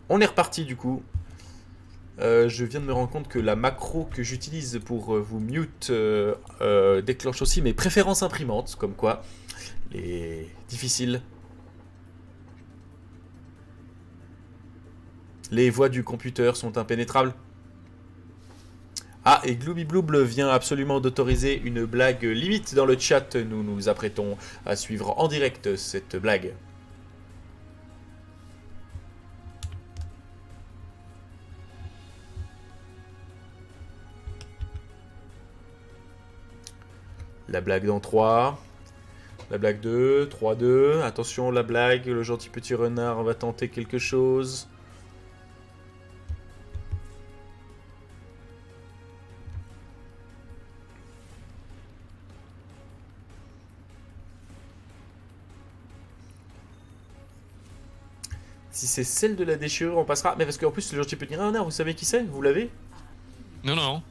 On est reparti du coup. Je viens de me rendre compte que la macro que j'utilise pour vous mute déclenche aussi mes préférences imprimantes, comme quoi les difficiles. Les voix du computer sont impénétrables. Ah, et Glooby Bloob vient absolument d'autoriser une blague limite dans le chat. Nous nous apprêtons à suivre en direct cette blague. La blague dans 3. La blague 2. 3, 2. Attention, la blague. Le gentil petit renard va tenter quelque chose. Si c'est celle de la déchirure, on passera. Mais parce qu'en plus, le gentil petit renard, vous savez qui c'est? Vous l'avez? Non, non.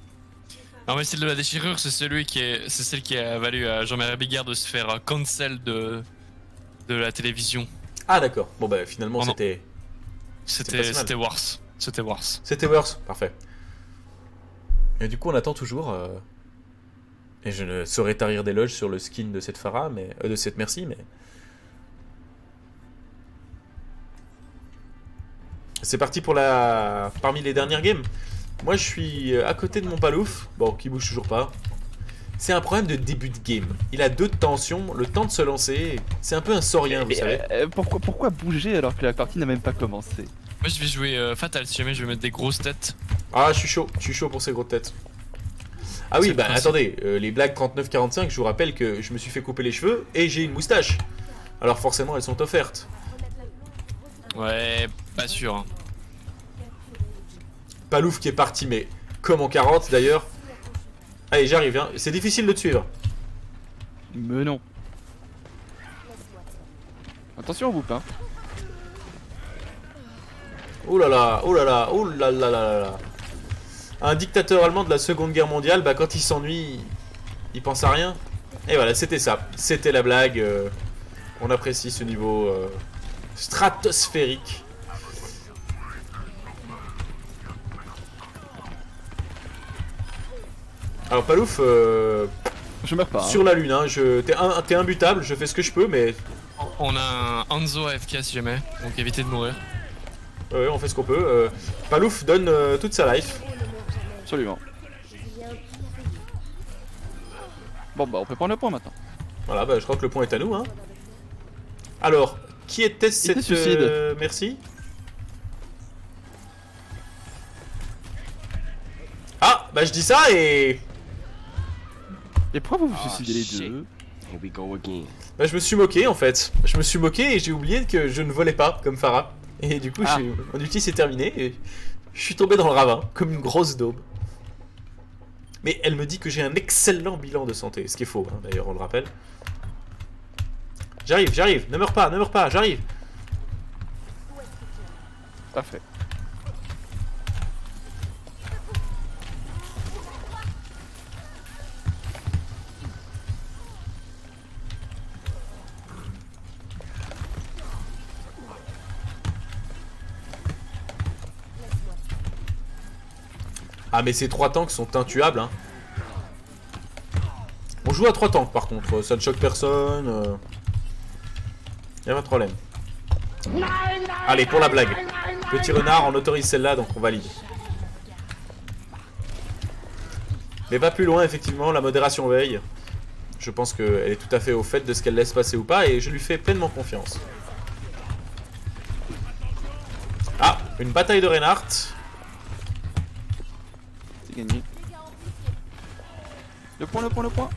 Non, mais celle de la déchirure, c'est celle qui a valu à Jean-Marie Bigard de se faire cancel de la télévision. Ah, d'accord. Bon, bah, finalement, Oh, c'était. C'était worse. C'était worse. C'était worse. Parfait. Et du coup, on attend toujours. Et je ne saurais tarir d'éloges sur le skin de cette Pharah, mais. De cette Merci, mais. C'est parti pour la. Parmi les dernières games. Moi, je suis à côté de mon palouf. Bon, qui bouge toujours pas. C'est un problème de début de game. Il a 2 de tension, le temps de se lancer. C'est un peu un saurien, vous savez. Pourquoi bouger alors que la partie n'a même pas commencé? Moi, je vais jouer Fatal si jamais je vais mettre des grosses têtes. Ah, je suis chaud pour ces grosses têtes. Ah oui, bah attendez, les blagues 39-45, je vous rappelle que je me suis fait couper les cheveux et j'ai une moustache. Alors forcément, elles sont offertes. Ouais, pas sûr. Hein. Palouf qui est parti, mais comme en 40 d'ailleurs. Allez, j'arrive, hein. C'est difficile de te suivre. Mais non. Attention au boupe, hein. Oh là là, oh là là, oh là là là là. Un dictateur allemand de la Seconde Guerre mondiale, bah quand il s'ennuie, il pense à rien. Et voilà, c'était ça. C'était la blague. On apprécie ce niveau stratosphérique. Alors Palouf, je meurs pas. Sur la lune, hein, t'es imbutable, je fais ce que je peux, mais... On a un Hanzo AFK si jamais, donc évitez de mourir. Ouais, on fait ce qu'on peut. Palouf donne toute sa life. Absolument. Bon bah on peut prendre le point maintenant. Voilà, bah je crois que le point est à nous, hein. Alors, qui était cette... suicide. Merci. Ah, bah je dis ça et... Et pourquoi vous vous suicidez les deux? Here we go again. Bah je me suis moqué en fait. Je me suis moqué et j'ai oublié que je ne volais pas comme Pharah. Et du coup, mon ulti s'est terminé et je suis tombé dans le ravin comme une grosse daube. Mais elle me dit que j'ai un excellent bilan de santé, ce qui est faux, hein, d'ailleurs, on le rappelle. J'arrive, ne meurs pas, j'arrive. Parfait. Ah mais ces 3 tanks sont intuables, hein. On joue à 3 tanks par contre, ça ne choque personne. Y'a pas de problème. Allez, pour la blague. Petit renard, on autorise celle-là, donc on valide. Mais pas plus loin, effectivement, la modération veille. Je pense qu'elle est tout à fait au fait de ce qu'elle laisse passer ou pas, et je lui fais pleinement confiance. Ah, une bataille de Reinhardt. C'est gagné. Le point.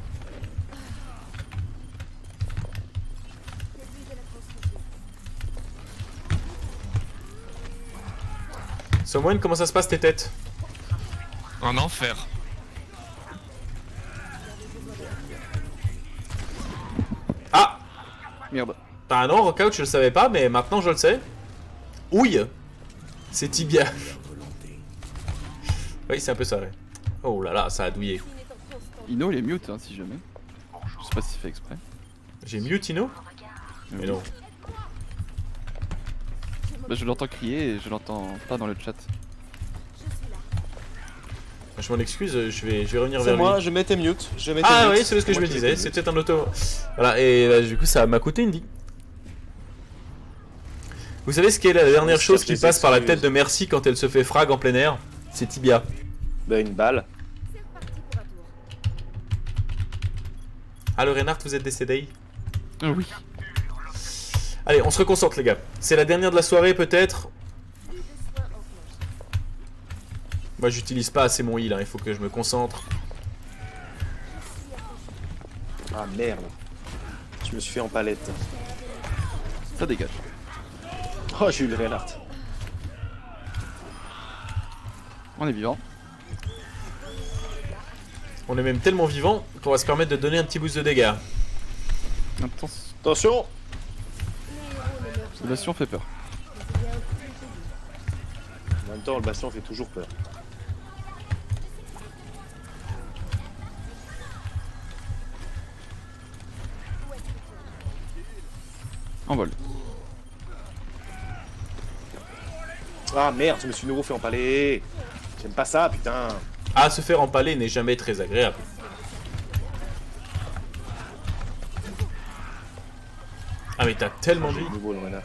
Someone, comment ça se passe tes têtes? Un enfer. Ah! Merde. Ah non, Rockout, je le savais pas, mais maintenant je le sais. Ouille! C'est tibia. Oui, c'est un peu ça, ouais. Oh là là, ça a douillé. Ino il est mute hein, si jamais. Je sais pas si c'est fait exprès. J'ai mute Ino? Mais non. Bah, je l'entends crier et je l'entends pas dans le chat. Je m'en excuse, je vais revenir C'est vers moi, lui. je mettais mute. Ah oui, c'est ce que je me disais, c'est peut-être un auto. Voilà, et bah, du coup ça m'a coûté une vie. Vous savez ce qu'est la dernière chose qui passe par la tête de Merci quand elle se fait frag en plein air? C'est Tibia. Bah une balle. Ah le Reinhardt, vous êtes décédé? Oui. Allez, on se reconcentre les gars. C'est la dernière de la soirée peut-être. Moi j'utilise pas assez mon heal, hein. Il faut que je me concentre. Ah merde. Je me suis fait en palette. Ça dégage. Oh j'ai eu le Reinhardt. On est vivant. On est même tellement vivant qu'on va se permettre de donner un petit boost de dégâts. Attention. Le bastion fait peur. En même temps le bastion fait toujours peur. En vol. Ah merde, je me suis nouveau fait empaler. J'aime pas ça, putain. Ah, se faire empaler n'est jamais très agréable. Ah mais t'as tellement de vie. Nouveau, le renard.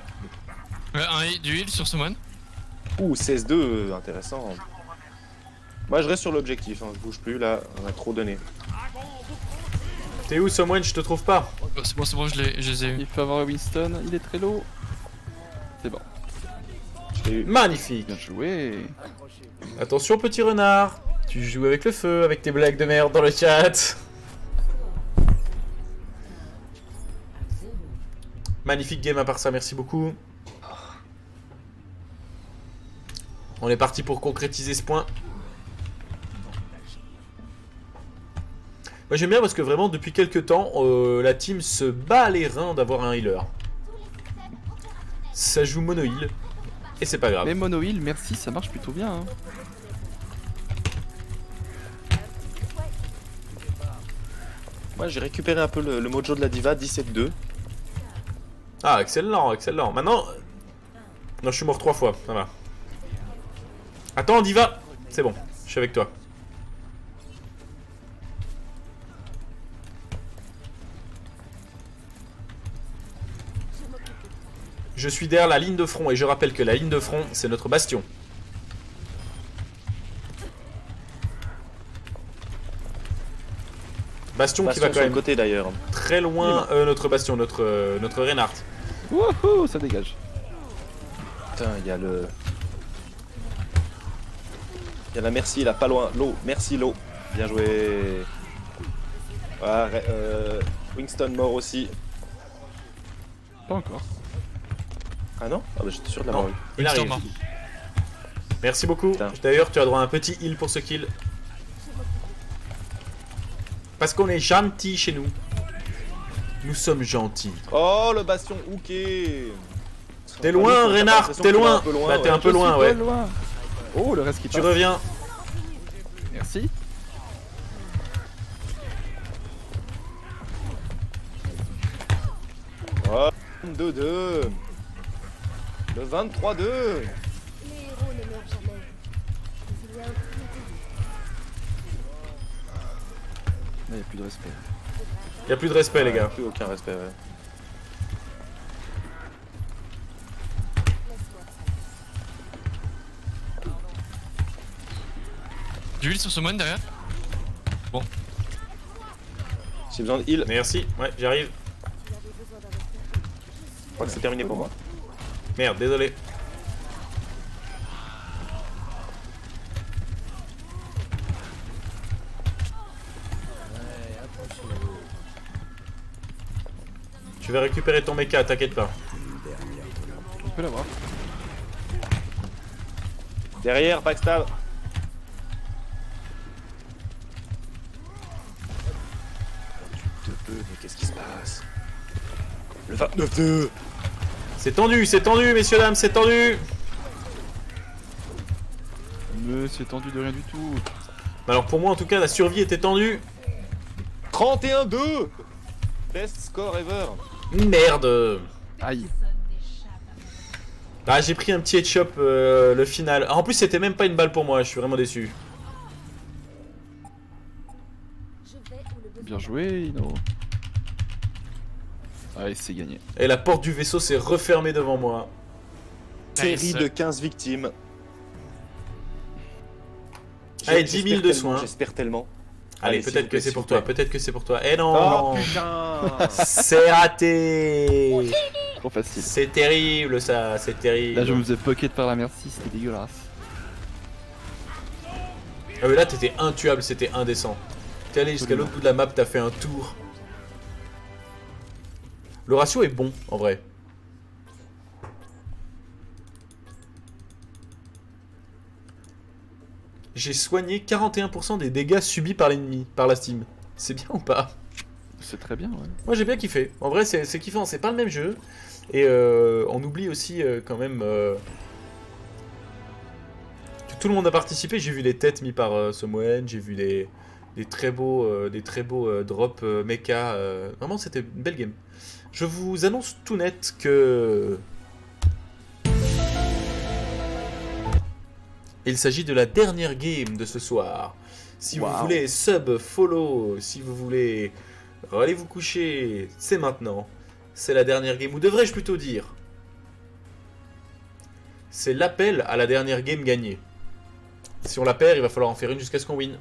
Du heal sur Summon. Ouh, 16-2, intéressant. Moi je reste sur l'objectif, hein. Je bouge plus là, on a trop donné. T'es où Someone? Je te trouve pas. C'est bon, je les ai eu. Il faut avoir Winston, il est très low. C'est bon. Je l'ai eu. Magnifique. Bien joué. Attention petit renard. Tu joues avec le feu, avec tes blagues de merde dans le chat. Magnifique game à part ça, merci beaucoup. On est parti pour concrétiser ce point. Moi j'aime bien parce que vraiment depuis quelques temps, la team se bat les reins d'avoir un healer. Ça joue mono heal. Et c'est pas grave. Mais mono heal, merci, ça marche plutôt bien. Hein. Moi j'ai récupéré un peu le mojo de la diva, 17-2. Ah excellent, excellent. Maintenant... Non je suis mort 3 fois, ça va. Attends Diva. C'est bon, je suis avec toi. Je suis derrière la ligne de front et je rappelle que la ligne de front c'est notre bastion. Bastion qui va quand sur le même côté d'ailleurs. très loin, notre bastion, notre Reinhardt. Wouhou, ça dégage. Putain, il y a le... Il y a la Merci là, pas loin. L'eau, merci l'eau. Bien joué. Ah, Winston mort aussi. Pas encore. Ah non? Ah bah j'étais sûr de l'avoir eu. Il Winston arrive. mort. Merci beaucoup. Putain. D'ailleurs, tu as droit à un petit heal pour ce kill. Parce qu'on est gentil chez nous. Nous sommes gentils. Oh le bastion hooké. T'es loin, Reinhardt, t'es loin. Bah, t'es un peu loin, ouais. Loin. Oh, le reste qui Tu passe. reviens. Merci. Oh, 22-2. Le 23-2. Les héros ne meurent jamais. Mais il y a un prix Là, il n'y a plus de respect. Y a plus de respect, les gars. Plus aucun respect, ouais. Du heal sur Summon derrière. J'ai besoin de heal. Merci, ouais, j'arrive. Je crois que c'est terminé pour moi. Merde, désolé. Tu vas récupérer ton mecha, t'inquiète pas. On peut l'avoir. Derrière, backstab. Mais qu'est-ce qui se passe? Le 29-2. C'est tendu, messieurs, dames, c'est tendu. Mais c'est tendu de rien du tout. Alors pour moi, en tout cas, la survie était tendue. 31-2. Best score ever. Merde. Aïe. Ah, j'ai pris un petit headshot le final. Ah, en plus, c'était même pas une balle pour moi, je suis vraiment déçu. Je vais où le besoin. Bien joué, Ino. Allez, c'est gagné. Et la porte du vaisseau s'est refermée devant moi. Série Nice. de 15 victimes. Allez, 10 000 de J'espère soins. J'espère tellement. Allez, s'il peut-être vous que plaît, c'est s'il pour vous toi, plaît. peut-être que c'est pour toi. Eh Oh non, putain. c'est raté. Trop facile. C'est terrible ça, c'est terrible. Là, je me faisais pocket par la merci, c'était dégueulasse. Ah mais là t'étais intuable, c'était indécent. T'es allé jusqu'à l'autre bout de la map, t'as fait un tour. Le ratio est bon en vrai. J'ai soigné 41% des dégâts subis par l'ennemi, par la Steam. C'est bien ou pas? C'est très bien, ouais. Moi j'ai bien kiffé. En vrai c'est kiffant, c'est pas le même jeu. Et on oublie aussi quand même que tout le monde a participé. J'ai vu les têtes mis par Somoen, j'ai vu des très beaux drops mecha. Vraiment c'était une belle game. Je vous annonce tout net que il s'agit de la dernière game de ce soir. Si vous Wow. voulez sub, follow, si vous voulez allez vous coucher, c'est maintenant. C'est la dernière game, ou devrais-je plutôt dire c'est l'appel à la dernière game gagnée. Si on la perd, il va falloir en faire une jusqu'à ce qu'on win.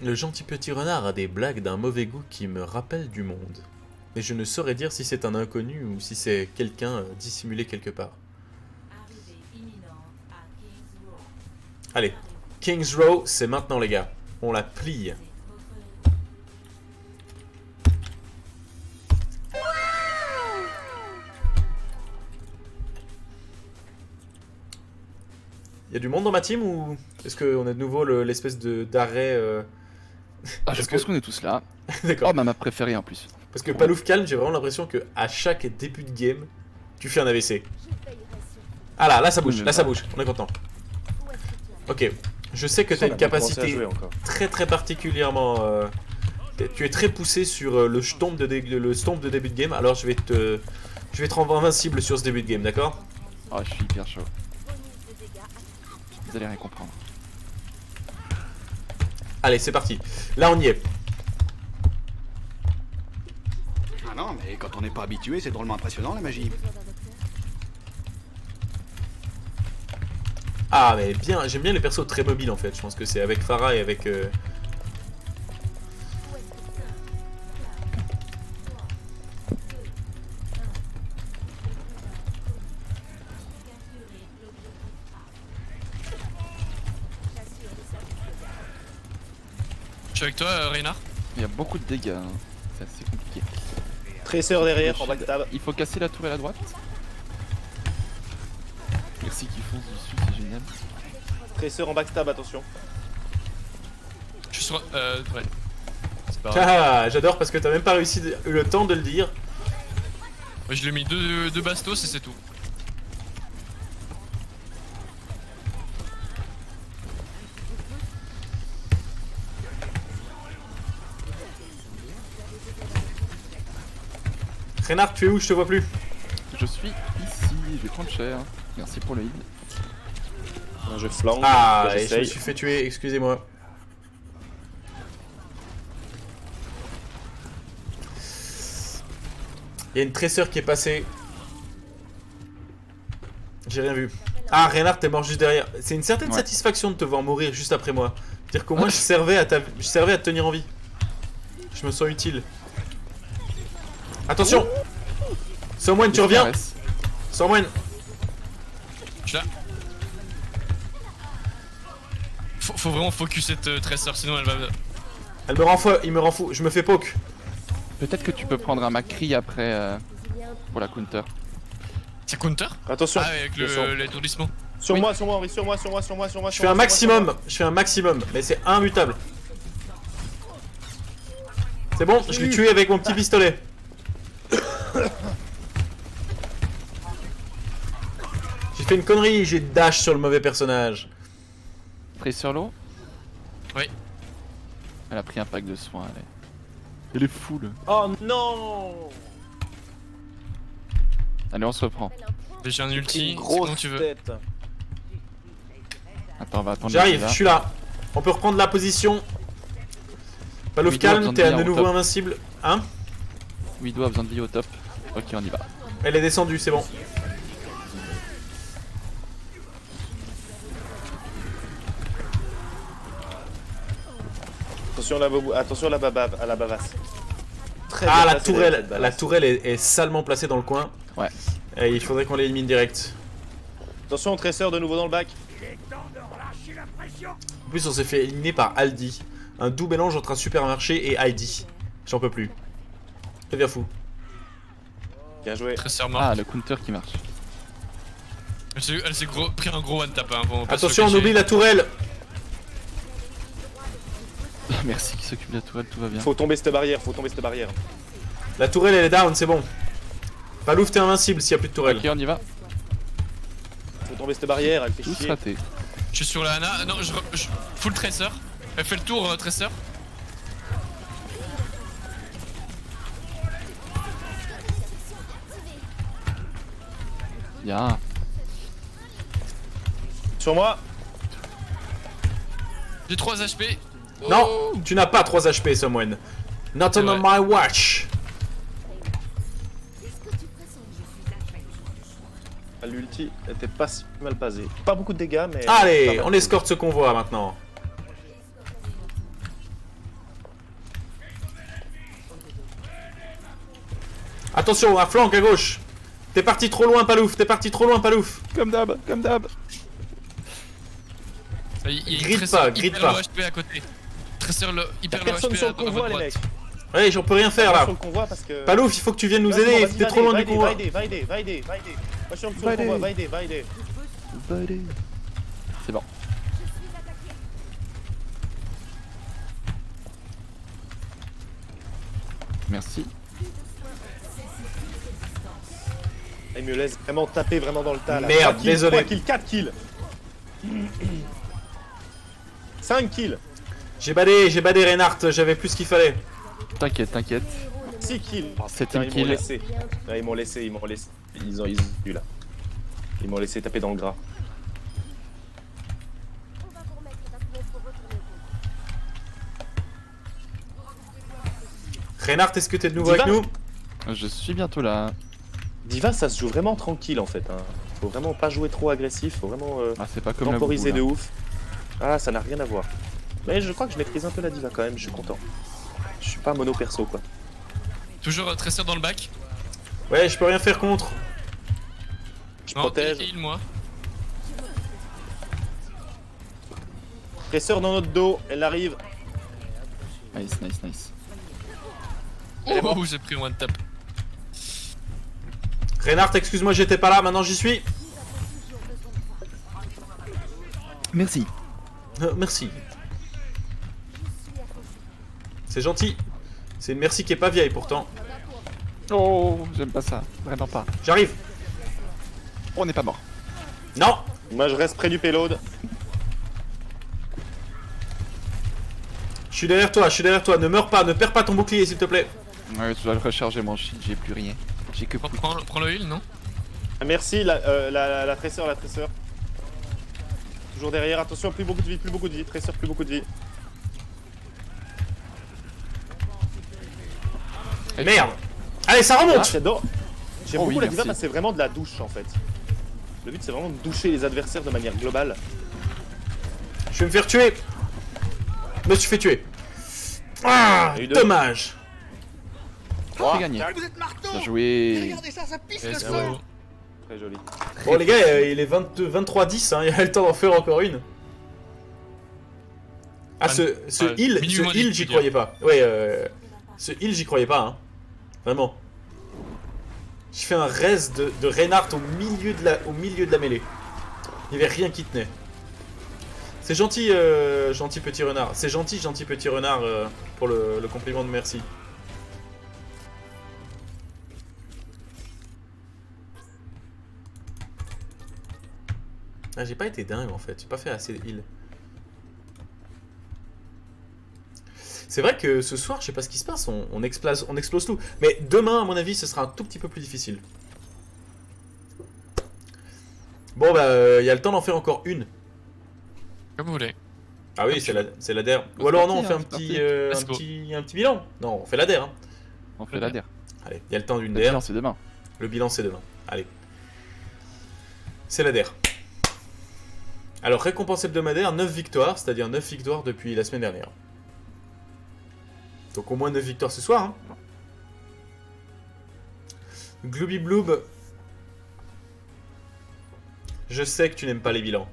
Le gentil petit renard a des blagues d'un mauvais goût qui me rappellent du monde. Et je ne saurais dire si c'est un inconnu ou si c'est quelqu'un dissimulé quelque part. Allez, King's Row, c'est maintenant les gars. On la plie. Il y a du monde dans ma team ou est-ce qu'on a de nouveau l'espèce d'arrêt Ah, je Parce pense que- qu'on est tous là. D'accord. Oh, ma map préférée en plus. Parce que Palouf Calme, j'ai vraiment l'impression que à chaque début de game, tu fais un AVC. Je veillerai sur Ah là ça bouge, Oui, là ça mais bouge, on est content. où est-ce que tu as Ok, je sais que tu as On a une pas commencé à capacité jouer encore. très particulièrement... tu es très poussé sur le stomp de début de game, alors je vais te rendre invincible sur ce début de game, d'accord? Oh, je suis hyper chaud. bonus de dégâts à Vous allez rien comprendre. Allez, c'est parti. Là on y est. Ah non, mais quand on n'est pas habitué, c'est drôlement impressionnant la magie. besoin d'un docteur. Ah mais bien, j'aime bien les persos très mobiles en fait, je pense que c'est avec Farah et avec... Je suis avec toi, Reynard. Il y a beaucoup de dégâts, hein. C'est assez compliqué. Traceur derrière, en backstab. Il faut casser la tourelle à droite. Merci qui fonce dessus, c'est génial. Traceur en backstab, attention. Je suis sur. Ouais. C'est pas grave. Ah, j'adore parce que t'as même pas réussi le temps de le dire. Ouais, je lui ai mis deux bastos et c'est tout. Reynard, tu es où? Je te vois plus. Je suis ici, je vais prendre cher. Merci pour le heal. Je flanque. Ah, et je me j'essaye. suis fait tuer, excusez-moi. Il y a une tresseur qui est passée. J'ai rien vu. Ah, Reynard, t'es mort juste derrière. C'est une certaine Ouais. satisfaction de te voir mourir juste après moi. C'est-à-dire qu'au moins je servais à te tenir en vie. Je me sens utile. Attention! Someone, tu reviens? Someone! Je suis là. Faut vraiment focus cette tresseur, sinon elle va. Elle me rend fou, il me rend fou, je me fais poke. Peut-être que tu peux prendre un Macri après Il y a un pour la counter. C'est counter? Attention. Ah, ouais, avec Attention. l'étourdissement. Sur moi, Henri, sur moi, sur moi, sur moi, sur moi. Je fais un maximum, mais c'est imbutable. C'est bon, je l'ai tué avec mon petit pistolet. J'ai fait une connerie, j'ai dash sur le mauvais personnage. Tracer low. Oui. Elle a pris un pack de soins, elle est full. Oh non! Allez, on se reprend. J'ai un Une ulti, c'est grosse quand tu veux. tête. Attends, on va attendre. J'arrive, les je suis là. On peut reprendre la position. Palouf Widow a calme, besoin de t'es à venir de au nouveau top. invincible. Hein? Widow a besoin de vie au top. Ok, on y va. Elle est descendue, c'est bon. Attention à la bavasse. Très Ah, bien la placée, tourelle, cette bavasse. la tourelle est salement placée dans le coin. Ouais. Et il faudrait qu'on l'élimine direct. Attention au tresseur de nouveau dans le bac. En plus, on s'est fait éliminer par Aldi. Un doux mélange entre un supermarché et Aldi. J'en peux plus. Ça devient fou. Bien joué. Tracer mort. Ah, le counter qui marche. Elle s'est pris un gros one tap. Hein, bon, on va pas se Attention, le on cacher. oublie la tourelle. Merci qui s'occupe de la tourelle, tout va bien. Faut tomber cette barrière, La tourelle, elle est down, c'est bon. Palouf, t'es invincible s'il y a plus de tourelle. Ok, on y va. Faut tomber cette barrière, elle fait Tous chier. ratés. Je suis sur la Ana. Non, je full Tracer. Elle fait le tour, Tracer. Bien. Sur moi. J'ai 3 HP. Non, tu n'as pas 3 HP, Someone. Not C'est on my watch. L'ulti était pas si mal passé. Pas beaucoup de dégâts, mais. Allez, pas mal. on escorte ce convoi maintenant. Attention, à flanc, à gauche. T'es parti trop loin, Palouf. T'es parti trop loin, Palouf. Comme d'hab, comme d'hab. Il y a une Gride Tracer pas, gride hyper pas. low HP à côté. Tracer hyper low Personne HP sur à le convoi, les votre mecs. droite. Ouais, j'en peux rien faire Sur là. le convoi parce que. Palouf, il faut que tu viennes nous Vas-y, aider. vas-y, T'es trop loin du convoi. Va aider. Moi je suis sur Va le convoi, aider. va aider. C'est bon. Merci. Il me laisse vraiment taper vraiment dans le tas là. Merde, 3 kills, désolé. 3 kills, 4 kills. 5 kills. J'ai badé Reinhardt, j'avais plus ce qu'il fallait. T'inquiète, t'inquiète. 6 kills. C'était Putain, une kill. Ils m'ont laissé. Ils ont eu là. Ils m'ont laissé taper dans le gras. On va vous remettre d'un coup pour retourner au Reinhardt, est-ce que t'es de nouveau Diva avec nous? Je suis bientôt là. Diva, ça se joue vraiment tranquille en fait. Hein. Faut vraiment pas jouer trop agressif. Faut vraiment Ah, c'est pas comme la temporiser de boubou, là. ouf. Ah, ça n'a rien à voir. Mais je crois que je maîtrise un peu la Diva quand même. Je suis content. Je suis pas mono perso quoi. Toujours Tracer dans le bac. Ouais, je peux rien faire contre. Je Non, protège. heal moi. Tresseur dans notre dos. Elle arrive. Nice, nice, nice. Elle est morte. Oh, j'ai pris un one tap. Reinhardt, excuse-moi, j'étais pas là, maintenant j'y suis. Merci. Merci. C'est gentil. C'est une merci qui est pas vieille pourtant. Oh, j'aime pas ça. Vraiment pas. J'arrive. On n'est pas mort. Non. Moi je reste près du payload. Je suis derrière toi. Ne meurs pas, ne perds pas ton bouclier s'il te plaît. Ouais, je dois le recharger mon shield, j'ai plus rien. J'ai que plus. Prends le heal, non? Ah, merci la tresseur. Toujours derrière. Attention, plus beaucoup de vie. Tresseur, plus beaucoup de vie. Merde. Allez, ça Ah, remonte. j'adore. J'aime Oh beaucoup oui, la Diva merci. parce que c'est vraiment de la douche en fait. Le but c'est vraiment de doucher les adversaires de manière globale. Je vais me faire tuer. Je me suis fait tuer. Ah, Il y a eu deux. dommage. C'est gagné. Bien joué. Let's Ah ouais. go. Très joli. Bon les gars, il est 23-10, hein, il y a le temps d'en faire encore une. Ah ce heal, minimum j'y dit, croyais pas. Ouais, ce heal j'y croyais pas, hein. Vraiment. Je fais un res de Reinhardt au milieu de la mêlée. Il y avait rien qui tenait. C'est gentil, gentil petit renard. C'est gentil petit renard pour le compliment de merci. Ah, j'ai pas été dingue en fait, j'ai pas fait assez de heal. C'est vrai que ce soir, je sais pas ce qui se passe, on explose tout. Mais demain, à mon avis, ce sera un tout petit peu plus difficile. Bon, bah, il y a le temps d'en faire encore une. Comme vous voulez. Ah oui, c'est la DER. Ou alors non, on fait un c'est petit, parti. un petit bilan. Non, on fait la DER. Hein. On fait la DER. Allez, il y a le temps d'une Le DER. bilan, c'est demain. Le bilan, c'est demain. Allez. C'est la DER. Alors, récompense hebdomadaire, 9 victoires, c'est-à-dire 9 victoires depuis la semaine dernière. Donc au moins 9 victoires ce soir. Hein. Glooby Bloob. Je sais que tu n'aimes pas les bilans.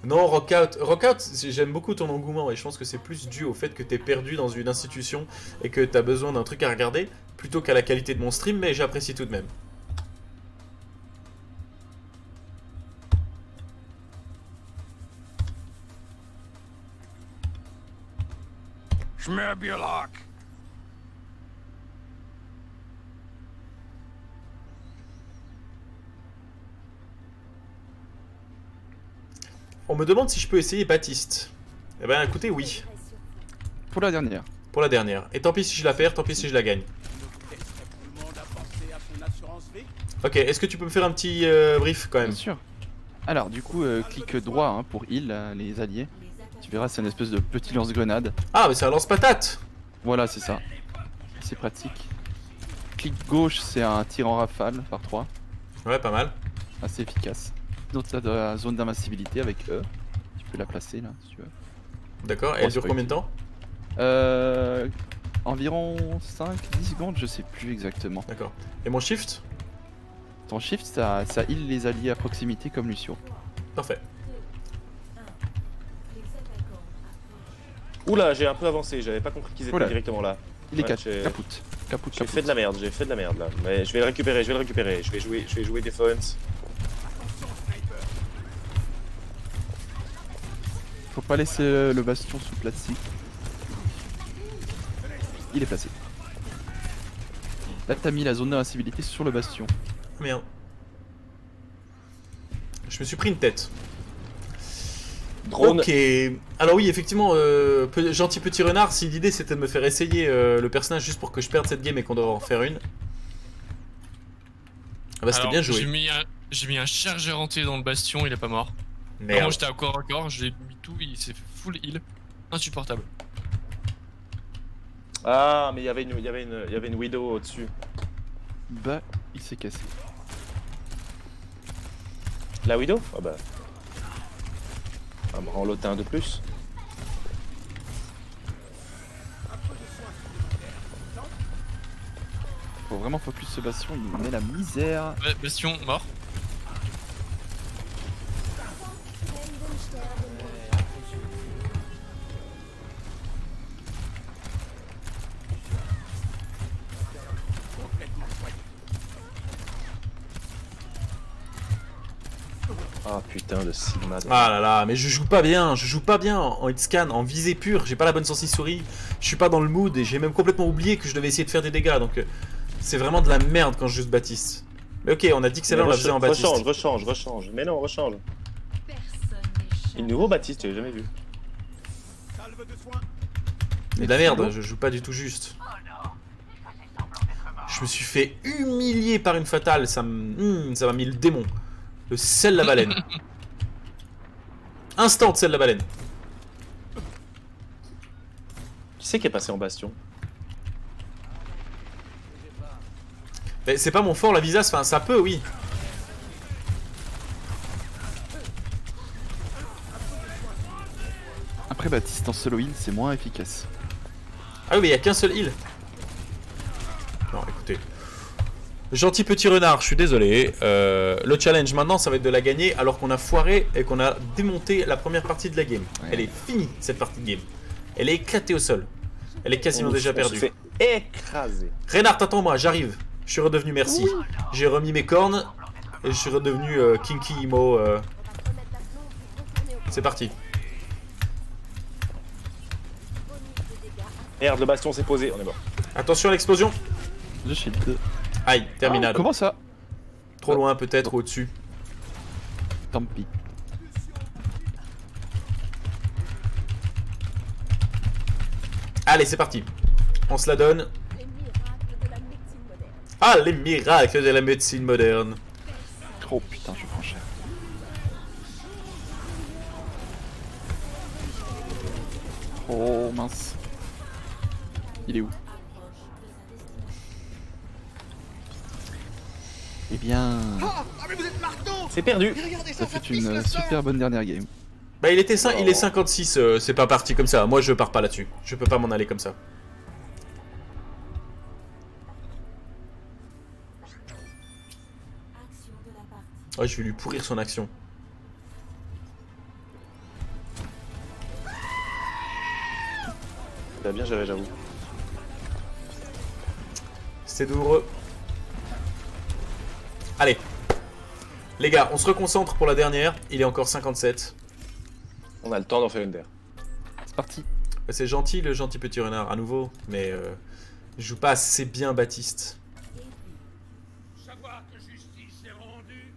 Non, Rockout, j'aime beaucoup ton engouement et je pense que c'est plus dû au fait que t'es perdu dans une institution et que t'as besoin d'un truc à regarder plutôt qu'à la qualité de mon stream, mais j'apprécie tout de même. Schmerbiolak. On me demande si je peux essayer Baptiste. Eh ben écoutez, oui. Pour la dernière. Pour la dernière. Et tant pis si je la perds, tant pis si je la gagne. Ok, est-ce que tu peux me faire un petit brief quand même? Bien sûr. Alors, du coup, clic droit hein, pour heal les alliés. Tu verras, c'est une espèce de petit lance-grenade. Ah, mais c'est un lance-patate! Voilà, c'est ça. C'est pratique. Clic gauche, c'est un tir en rafale par 3. Ouais, pas mal. Assez efficace. Donc, t'as de la zone d'invincibilité avec E. Tu peux la placer là, si tu veux. D'accord, et Oh, elle dure c'est combien de temps? Environ 5-10 secondes, je sais plus exactement. D'accord. Et mon shift? Ton shift, ça heal les alliés à proximité comme Lucio. Parfait. Oula, j'ai un peu avancé, j'avais pas compris qu'ils étaient Oula. directement là. Il est Ouais, j'ai- caput. J'ai fait de la merde, là. Mais je vais le récupérer, je vais jouer Defense. Faut pas laisser le bastion sous plastique. Il est placé. Là, t'as mis la zone d'invincibilité sur le bastion. Merde. Je me suis pris une tête. Drone. Ok. Alors oui, effectivement, gentil petit renard, si l'idée c'était de me faire essayer le personnage juste pour que je perde cette game et qu'on doit en faire une. Ah bah c'était Alors, bien joué. J'ai mis un chargeur entier dans le bastion, il est pas mort. Moi Merde. j'étais à corps à corps, j'ai mis tout, il s'est fait full heal. Insupportable. Ah, mais il y avait une Widow au-dessus. Bah, il s'est cassé. La Widow? Ah bah. Un branlotin de plus. Faut vraiment focus ce bastion, il met la misère. Ouais, bastion mort. Ah putain de Sigma. Ah là là, mais je joue pas bien en hitscan, en visée pure, j'ai pas la bonne sensi souris, je suis pas dans le mood et j'ai même complètement oublié que je devais essayer de faire des dégâts, donc c'est vraiment de la merde quand je joue ce Baptiste. Mais ok, on a dit que celle-là on la faisait en Baptiste. Rechange. Mais non, rechange. Et nouveau Baptiste, j'ai jamais vu. Mais de la merde, je joue pas du tout juste. Je me suis fait humilier par une fatale, ça m'a mis le démon. Le sel la baleine. Instant sel la baleine. Qui c'est qui est passé en bastion? Mais c'est pas mon fort la visace, enfin ça peut oui. Après Baptiste en solo heal, c'est moins efficace. Ah oui mais il y a qu'un seul heal. Non écoutez. Gentil petit renard, je suis désolé. Le challenge maintenant ça va être de la gagner alors qu'on a foiré et qu'on a démonté la première partie de la game. Ouais. Elle est finie cette partie de game. Elle est éclatée au sol. Elle est quasiment On déjà se perdue. fait écraser. Renard, attends-moi, j'arrive. Je suis redevenu merci. J'ai remis mes cornes et je suis redevenu Kinky Imo. C'est parti. Merde, le bastion s'est posé, on est mort. Attention à l'explosion. Je shield. Aïe, terminal. Oh, comment ça? Trop loin peut-être ou au-dessus. Tant pis. Allez, c'est parti. On se la donne. Les miracles de la médecine moderne. Ah, les miracles de la médecine moderne. Oh putain, je prends cher. Oh mince. Il est où? Eh bien, Ah, mais vous êtes marteau. C'est perdu. Mais regardez ça ça fait pisse une le sang. super bonne dernière game. Bah, il est Oh. 56, c'est pas parti comme ça. Moi, je pars pas là-dessus. Je peux pas m'en aller comme ça. Oh, je vais lui pourrir son action. T'as bien géré, j'avoue. C'était douloureux. Allez. Les gars, on se reconcentre pour la dernière. Il est encore 57. On a le temps d'en faire une der. C'est parti. C'est gentil, le gentil petit renard, à nouveau. Mais je joue pas assez bien Baptiste. Savoir que justice est rendue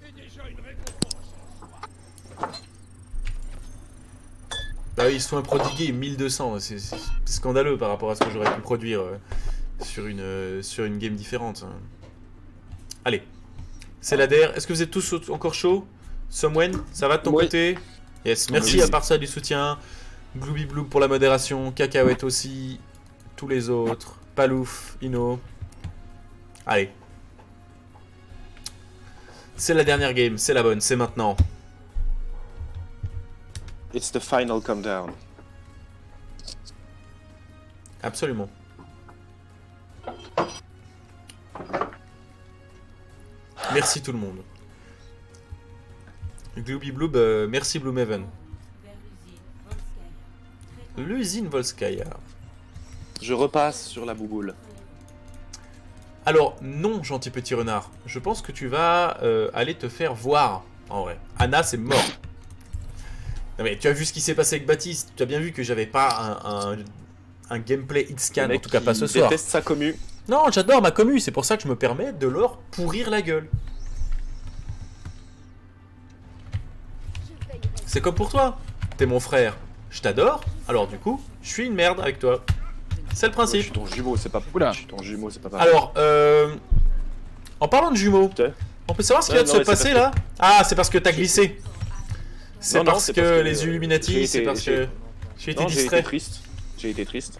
est déjà une récompense. Bah oui, ils sont prodigués 1200. C'est scandaleux par rapport à ce que j'aurais pu produire sur une game différente. Allez. C'est la DER. Est-ce que vous êtes tous encore chauds? Somwen, ça va de ton Oui. côté? Yes, merci à part ça du soutien. Glooby Blue pour la modération. Cacahuète aussi. Tous les autres. Palouf, Ino. Allez. C'est la dernière game, c'est la bonne, c'est maintenant. It's the final countdown. Absolument. Merci tout le monde. Glooby Bloob, merci Bloomhaven. L'usine Volskaya. Je repasse sur la bouboule. Alors, non, gentil petit renard. Je pense que tu vas aller te faire voir, en vrai. Anna, c'est mort. Non mais tu as vu ce qui s'est passé avec Baptiste. Tu as bien vu que j'avais pas un gameplay hitscan, en tout cas pas ce soir. Déteste sa commu. Non, j'adore ma commu, c'est pour ça que je me permets de leur pourrir la gueule. Je veillerai. C'est comme pour toi. T'es mon frère, je t'adore, alors du coup, je suis une merde avec toi. C'est le Je principe. suis ton jumeau, c'est pas. Oula. Je suis ton jumeau, c'est pas pareil. Alors, en parlant de jumeaux, Putain. on peut savoir ce qui Ouais, vient de non, se mais c'est passer parce là? Ah, c'est parce que t'as glissé. C'est Non, non, parce c'est que parce que, les j'ai Illuminati, c'est été- parce que j'ai été Non, j'ai été distrait. triste. J'ai été triste.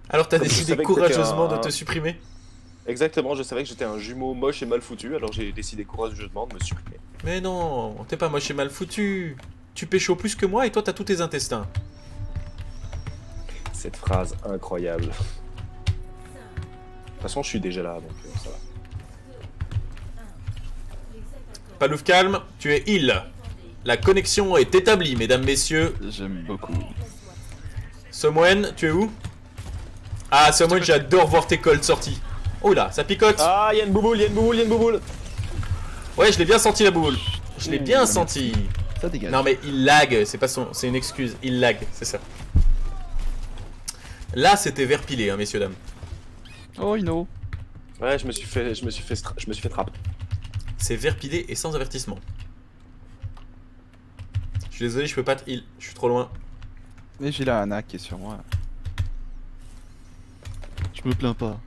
Alors t'as Comme je décidé savais que c'était courageusement de un- te supprimer? Exactement, je savais que j'étais un jumeau moche et mal foutu, alors j'ai décidé courageusement de me supprimer. Mais non, t'es pas moche et mal foutu. Tu pécho plus que moi et toi t'as tous tes intestins. Cette phrase incroyable. De toute façon, je suis déjà là, donc ça va. Palouf calme, tu es heal. La connexion est établie, mesdames, messieurs. J'aime beaucoup. Somwen, tu es où? Ah, Somwen, j'adore voir tes colts sortis. Oh là, ça picote. Ah, y'a une bouboule, y'a une bouboule, y'a une bouboule. Ouais, je l'ai bien senti la boule. Je l'ai bien senti. Ça dégage. Non mais il lag, c'est pas son, c'est une excuse. Il lag, c'est ça. Là, c'était vert pilé, hein, messieurs dames. Oh, Ino. Ouais, je me suis fait trap. C'est vert pilé et sans avertissement. Je suis désolé, je peux pas te heal. Je suis trop loin. Mais j'ai la Anna qui est sur moi. Je me plains pas.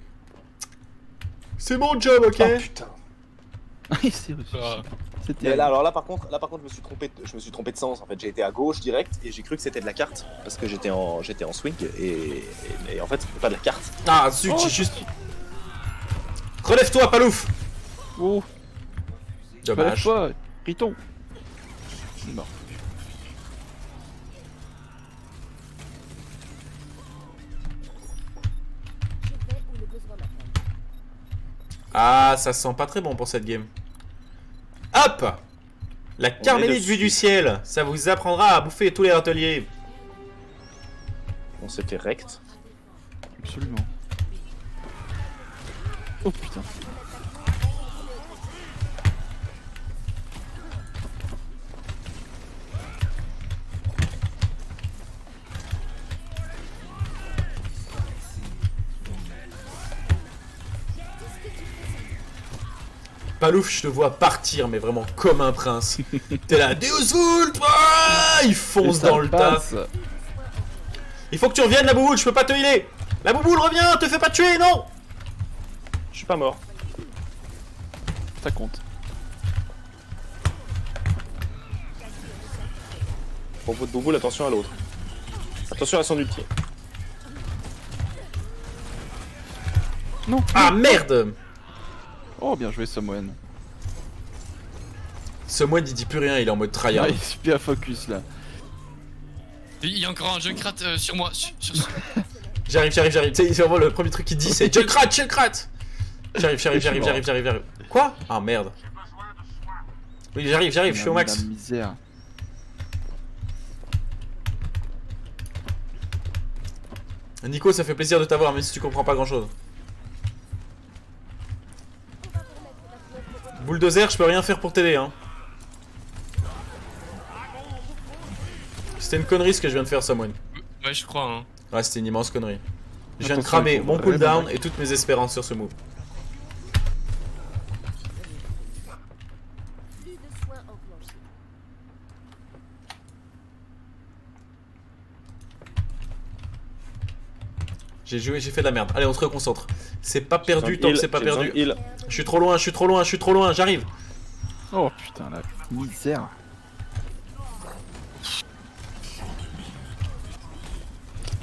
C'est mon job, ok? Oh putain. Il s'est reçu. Ah. C'était. Et là, alors là par contre, je me suis trompé de sens en fait. J'ai été à gauche direct et j'ai cru que c'était de la carte parce que j'étais en swing et en fait c'était pas de la carte. Ah, zut, j'ai juste... Relève-toi, Palouf! Oh, Dommage. relève-toi, Riton. Non. Je vais où le besoin m'appelle. Ah, ça sent pas très bon pour cette game. Hop! La carmélite dessus. vue du ciel, ça vous apprendra à bouffer tous les râteliers. On s'était rect. Absolument. Oh putain. Palouf, je te vois partir, mais vraiment comme un prince. T'es là, Deus Vult! Ah, il fonce Et ça dans le tas. passe. Il faut que tu reviennes, la bouboule, je peux pas te healer. La bouboule, reviens, te fais pas tuer, non. Je suis pas mort. Ça compte. Pour votre bouboule, attention à l'autre. Attention à son ulti. Non. Ah merde. Oh, bien joué, Samoan. Ce moine il dit plus rien, il est en mode tryhard. Ah, il est super focus là. Il y a encore un Junkrat sur moi. J'arrive. Tu sais, c'est vraiment le premier truc qu'il dit, c'est Junkrat. J'arrive. Quoi? Ah merde. Oui, j'arrive, je suis au max. La misère. Nico, ça fait plaisir de t'avoir, même si tu comprends pas grand chose. Bulldozer, je peux rien faire pour t'aider, hein. C'était une connerie ce que je viens de faire, Samoan. Ouais, je crois. Hein. Ouais, c'était une immense connerie. Je viens de Attention, cramer il faut mon vraiment cooldown back. et toutes mes espérances sur ce move. Plus de soins enclenchés. J'ai fait de la merde. Allez, on se reconcentre. C'est pas perdu tant que c'est pas perdu. Il. Je suis trop loin, j'arrive. Oh putain, la misère.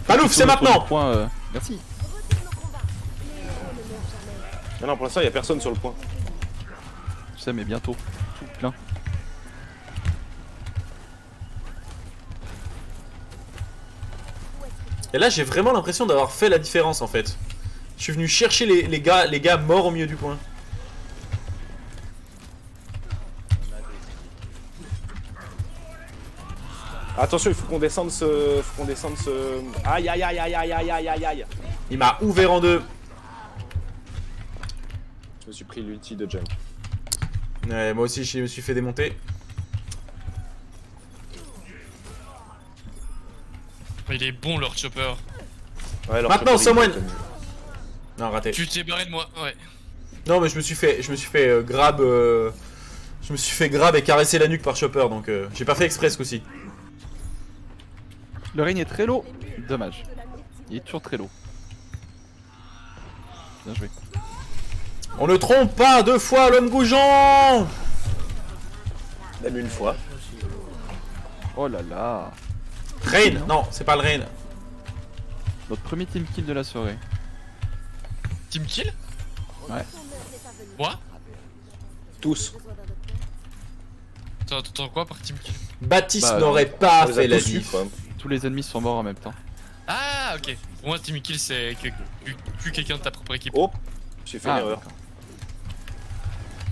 Palouf, c'est Sur le maintenant. point, merci. Retourne au combat. Les héros ne meurent jamais. Non, pour l'instant, il y a personne sur le point. Je sais, mais bientôt. Tout plein. Et là, j'ai vraiment l'impression d'avoir fait la différence en fait. Je suis venu chercher les gars morts au milieu du point. Attention, il faut qu'on descende ce. Aïe aïe aïe aïe aïe aïe aïe aïe aïe. Il m'a ouvert en deux. Je me suis pris l'ulti de jump. Ouais, moi aussi, je me suis fait démonter. Il est bon, leur chopper. Ouais, alors Maintenant, je- Someone. Non, raté. Tu t'es barré de moi, ouais. Non, mais je me suis fait grab. Je me suis fait grab et caresser la nuque par Chopper, donc j'ai pas fait exprès ce coup-ci. Le règne est très low. Dommage. Il est toujours très low. Bien joué. On ne trompe pas deux fois l'homme gougeant. Même une fois. Oh là là. Rain, non, c'est pas le Rain. Notre premier team kill de la soirée. Team kill? Moi? Tous. T'entends quoi par team kill? Baptiste Bah, n'aurait On pas les a fait la tous eu, diff. quoi. Tous les ennemis sont morts en même temps. Ah, ok. Pour moi, team kill, c'est que plus quelqu'un de ta propre équipe. Oh, j'ai fait une erreur. d'accord.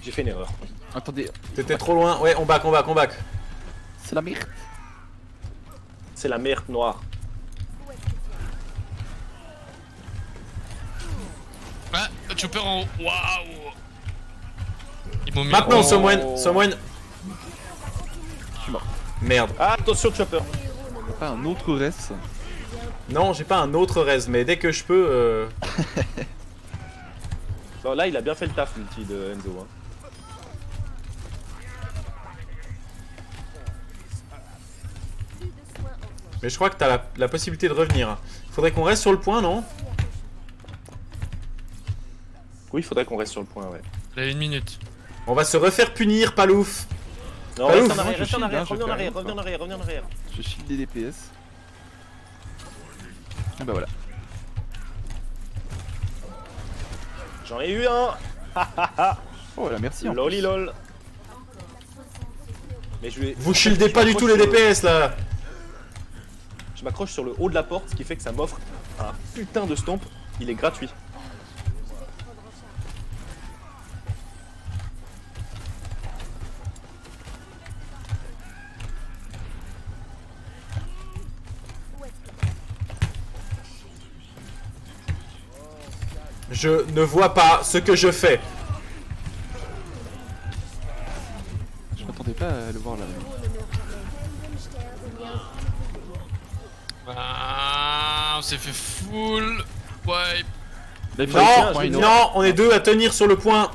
J'ai fait une erreur. Attendez, T'étais trop loin. Ouais, on back. c'est la merde. C'est la merde noire. Ah, chopper en haut. Waouh! Ils m'ont mis Maintenant, en- Someone. Je suis mort. Merde. Ah, attention, Chopper. Y'a pas un autre res. Non, j'ai pas un autre res, mais dès que je peux. Non, là, il a bien fait le taf, l'ulti de Enzo. Hein. Mais je crois que t'as la possibilité de revenir. Faudrait qu'on reste sur le point, non? Oui, il faudrait qu'on reste sur le point, ouais. Il a 1 minute. On va se refaire punir, Palouf. Non, Pas reste ouf. en arrière, Je reste en shield, arrière, hein, je reviens en fais arrière, rien, reviens en arrière, reviens en arrière. Je shield des DPS. Ah bah voilà. J'en ai eu un. Oh là, merci. en Loli plus. lol. Mais je vais. Vous shieldez pas du tout les DPS là. Je m'accroche sur le haut de la porte, ce qui fait que ça m'offre un putain de stomp. Il est gratuit. Je ne vois pas ce que je fais. Je m'attendais pas à le voir là. Ah, on s'est fait full wipe. Là, il fallait faire un point, Non, une non, on est deux à tenir sur le point.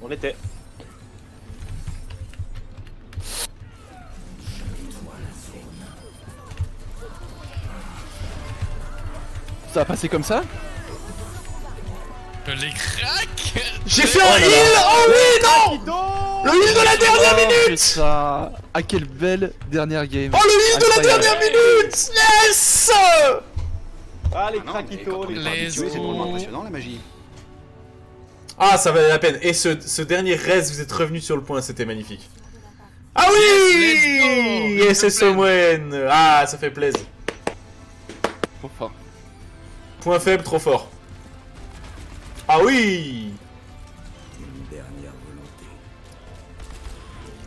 On était. Ça a passé comme ça? Les cracks. J'ai fait un heal. Oh oui, non. Le heal de la dernière minute. Ça. Ah, quelle belle dernière game. Oh, le heal de la Incroyable. dernière minute. Yes. Ah, les Ah non, mais quand craquitos, on les n'est pas les habitué, c'est drôlement os. impressionnant la magie. Ah, ça valait la peine. Et ce dernier reste, vous êtes revenu sur le point, c'était magnifique. Ah oui. Yes, let's go. Yes, c'est Somwen. Ah, ça fait plaisir. Trop fort. Point faible, trop fort. Ah oui.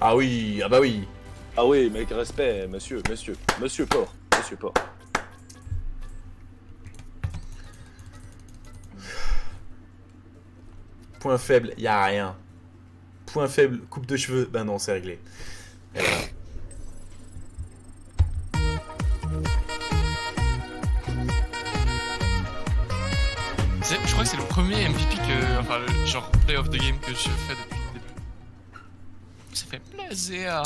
Ah oui, ah bah oui. Ah oui, mec, respect, monsieur Port. Monsieur Port. Point faible, y a rien. Point faible, coupe de cheveux. Ben non, c'est réglé. Et voilà. Je crois que c'est le premier MVP que. Enfin, le genre play of the game que je fais depuis le début. Ça fait plaisir.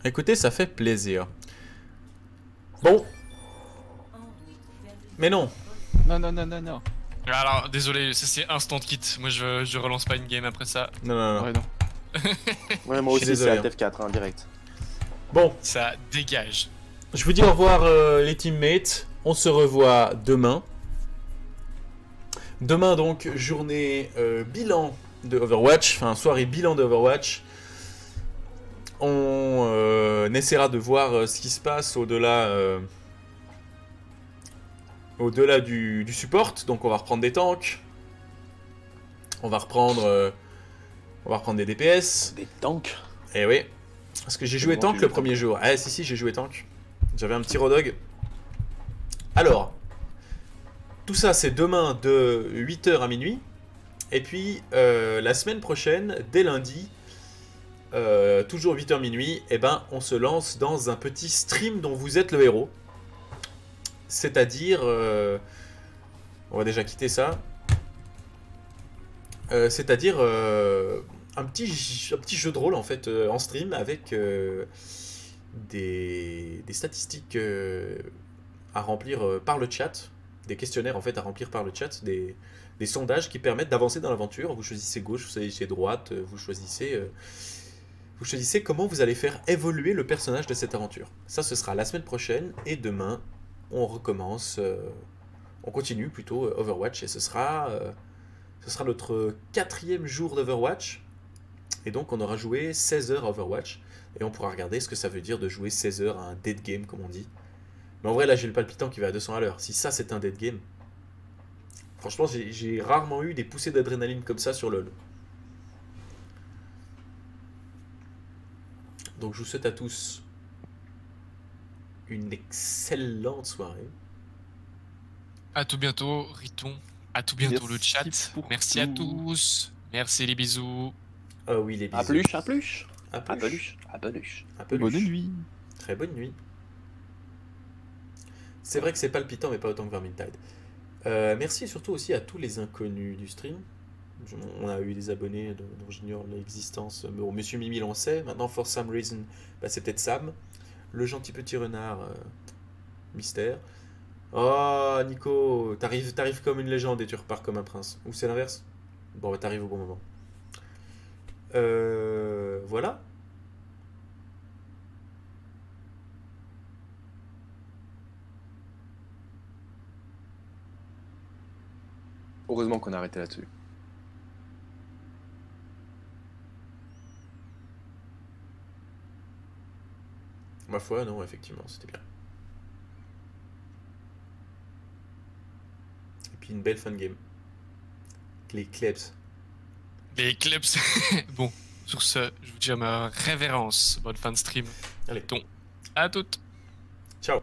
Écoutez, ça fait plaisir. Bon. Mais non. Non, non, non, non, non. Alors, désolé, ça c'est instant kit. Moi je relance pas une game après ça. Non, non, non. Ouais, non. Ouais, moi Je suis aussi, c'est désolé, Alt F4, hein, direct. Bon, Ça dégage. je vous dis au revoir les teammates. On se revoit demain. Demain donc, journée bilan de Overwatch. Enfin, soirée bilan de Overwatch. On essaiera de voir ce qui se passe au-delà du support. Donc on va reprendre des tanks. On va reprendre des DPS. Des tanks. Eh oui. Parce que j'ai joué Comment tank tu le joues premier jour. Ah si, j'ai joué tank. J'avais un petit Rodog. Alors, tout ça c'est demain de 8h à minuit. Et puis la semaine prochaine, dès lundi, toujours 8h minuit, eh ben, on se lance dans un petit stream dont vous êtes le héros. C'est-à-dire... on va déjà quitter ça. C'est-à-dire un petit jeu de rôle en fait en stream avec des statistiques à remplir par le chat, des questionnaires en fait à remplir par le chat, des sondages qui permettent d'avancer dans l'aventure. Vous choisissez gauche, vous choisissez droite, vous choisissez comment vous allez faire évoluer le personnage de cette aventure. Ça, ce sera la semaine prochaine et demain, on recommence, on continue plutôt Overwatch et ce sera notre 4e jour d'Overwatch. Et donc on aura joué 16 heures à Overwatch. Et on pourra regarder ce que ça veut dire de jouer 16 heures à un dead game, comme on dit. Mais en vrai, là, j'ai le palpitant qui va à 200 à l'heure. Si ça, c'est un dead game... Franchement, j'ai rarement eu des poussées d'adrénaline comme ça sur LoL. Donc je vous souhaite à tous une excellente soirée. À tout bientôt, Riton. À tout bientôt Merci le chat. pour Merci à tout. tous. Merci les bisous. Ah oui, les bisous. À plus, à plus. À À plus. peluche, à peluche. À peluche. Bonne nuit. Très bonne nuit. C'est vrai que c'est palpitant, mais pas autant que Vermintide. Merci surtout aussi à tous les inconnus du stream. On a eu des abonnés dont j'ignore l'existence. Bon, Monsieur Mimi l'on sait. Maintenant, for some reason, bah, c'est peut-être Sam. Le gentil petit renard, mystère. Oh, Nico, t'arrives comme une légende et tu repars comme un prince. Ou c'est l'inverse? Bon, bah, t'arrives au bon moment. Voilà. Heureusement qu'on a arrêté là-dessus. Ma foi, non, effectivement, c'était bien. Et puis une belle fun game. Les Klebs. Les clubs. Bon, sur ce, je vous dis à ma révérence. Bonne fin de stream. Allez, À toutes. ciao.